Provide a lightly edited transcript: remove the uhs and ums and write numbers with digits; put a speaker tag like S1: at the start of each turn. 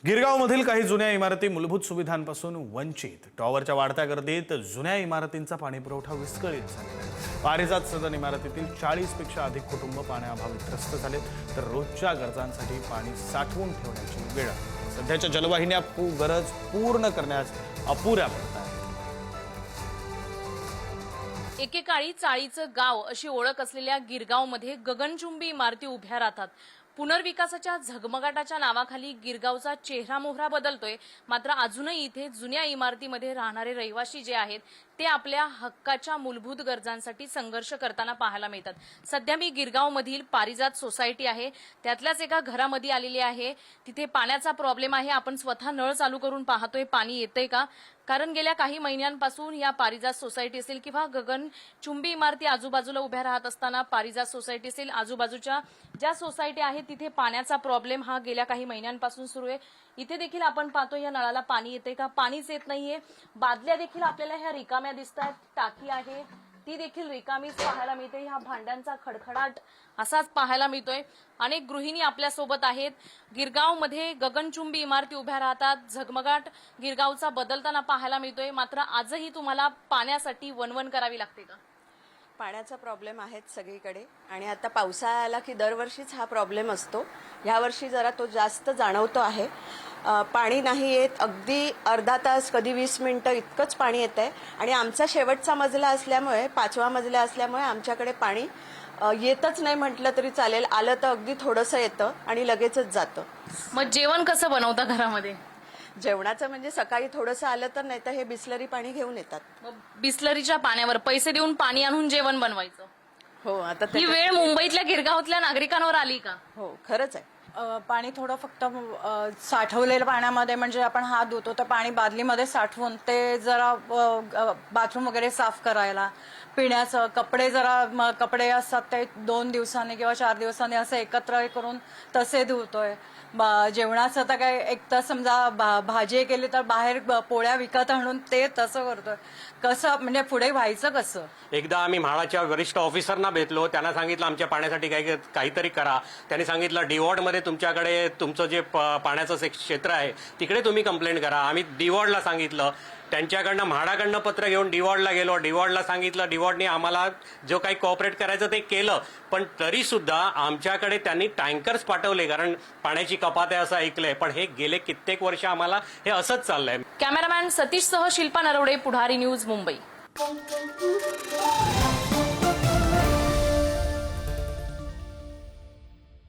S1: गिरगावमधील काही जुन्या इमारती मूलभूत सुविधांपासून वंचित। टॉवरच्या वाढत्या गर्दीत जुन्या इमारतींचा पाणीपुरवठा विस्कळीत झालेला आहे। पारिजात सदन इमारतीतील 40 पेक्षा अधिक कुटुंब पाण्याअभावी त्रस्त झाले, तर रोजच्या गरजांसाठी पाणी साठवून ठेवण्याची वेळ आली। सध्याच्या जलवाहिन्या गरज पूर्ण करण्यास अपुऱ्या पडत आहेत।
S2: एकेकाळी चाळीचं गाव अशी ओळख असलेल्या गिरगावमध्ये गगनचुंबी इमारती उभ्या राहतात। पुनर्विकासाच्या झगमगाटाच्या नावाखाली गिरगावचा चेहरामोहरा बदलतोय, मात्र अजूनही इथे जुन्या इमारतीमध्ये राहणारे रहिवासी जे आहेत ते आपल्या हक्काच्या मूलभूत गरजांसाठी संघर्ष करताना पाहायला मिळतात। सध्या मी गिरगावमधील पारिजात सोसायटी आहे, त्यातल्याच एका घरामध्ये आलेली आहे। तिथे पाण्याचा प्रॉब्लेम आहे। आपण स्वतः नळ चालू करून पाहतोय पाणी येतंय का, कारण गेल्या काही महिन्यांपासून या पारिजात सोसायटी असेल किंवा गगनचुंबी इमारती आजूबाजूला उभ्या राहत असताना पारिजात सोसायटी असेल, आजूबाजूच्या ज्या सोसायटी आहेत तिथे पाण्याचा प्रॉब्लेम हा गेल्या काही महिन्यांपासून सुरू आहे। इथे देखील आपण पाहतो या नळाला पाणी येते का, पाणीच येत नाहीये। बादल्या देखील आपल्याला ह्या रिकाम्या दिसतात, टाकी आहे ती देखील रिकामीच पाहायला मिळते। ह्या भांड्यांचा खडखडाट असाच पाहायला मिळतोय। अनेक गृहिणी आपल्या सोबत आहेत। गिरगावमध्ये गगनचुंबी इमारती उभ्या राहतात, झगमगाट गिरगावचा बदलताना पाहायला मिळतोय, मात्र आजही तुम्हाला पाण्यासाठी वणवण करावी लागते का?
S3: पाण्याचा प्रॉब्लेम आहे सगळीकडे आणि आता पावसाळा आला की दरवर्षीच हा प्रॉब्लेम असतो। यावर्षी जरा तो जास्त जाणवतो आहे। पाणी नाही येत, अगदी अर्धा तास कधी 20 मिनिटं इतकंच पाणी येत आहे आणि आमचा शेवटचा मजला असल्यामुळे 5वा मजला असल्यामुळे आमच्याकडे पाणी येतच नाही म्हटलं तरी चालेल। आलं तर अगदी थोडंसं येतं आणि लगेचच जातं।
S2: मग जेवण कसं बनवता घरामध्ये?
S3: जेवणाचं म्हणजे सकाळी थोडंसं आलं तर, नाही तर हे बिस्लरी पाणी घेऊन येतात।
S2: मग बिस्लरीच्या पाण्यावर पैसे देऊन पाणी आणून जेवण बनवायचं?
S3: हो, आता
S2: ही वेळ मुंबईतल्या गिरगावातल्या नागरिकांवर आली का?
S3: हो, खरंच आहे।
S4: पाणी थोडं फक्त साठवलेलं पाण्यामध्ये, म्हणजे आपण हात धुतो तर पाणी बादलीमध्ये साठवून ते जरा बाथरूम वगैरे साफ करायला, पिण्याचं, कपडे जरा कपडे असतात ते 2 दिवसांनी किंवा 4 दिवसांनी असं एकत्र करून तसे धुतोय। जेवणाचं तर काय, एक तर समजा भाजी केली तर बाहेर पोळ्या विकत आणून ते तसं करतोय। कसं म्हणजे पुढे व्हायचं कसं?
S5: एकदा आम्ही म्हाडाच्या वरिष्ठ ऑफिसरना भेटलो, त्यांना सांगितलं आमच्या पाण्यासाठी काहीतरी करा। त्यांनी सांगितलं डिवॉर्डमध्ये तुमच्याकडे तुमचं जे पाण्याचं क्षेत्र आहे तिकडे तुम्ही कंप्लेंट करा। आम्ही डिवॉर्डला सांगितलं, त्यांच्याकडनं म्हाडाकडनं पत्र घेऊन डिवॉर्डला गेलो। डिवॉर्डला सांगितलं, डिवॉर्डने आम्हाला जो काही कोऑपरेट करायचं ते केलं, पण तरी सुद्धा आमच्याकडे त्यांनी टँकर्स पाठवले, कारण पाण्याची कपात आहे असं ऐकलंय, पण हे गेले कित्येक वर्ष आम्हाला हे असंच चाललंय।
S2: कॅमेरामॅन सतीश सह शिल्पा नरवडे, पुढारी न्यूज, मुंबई।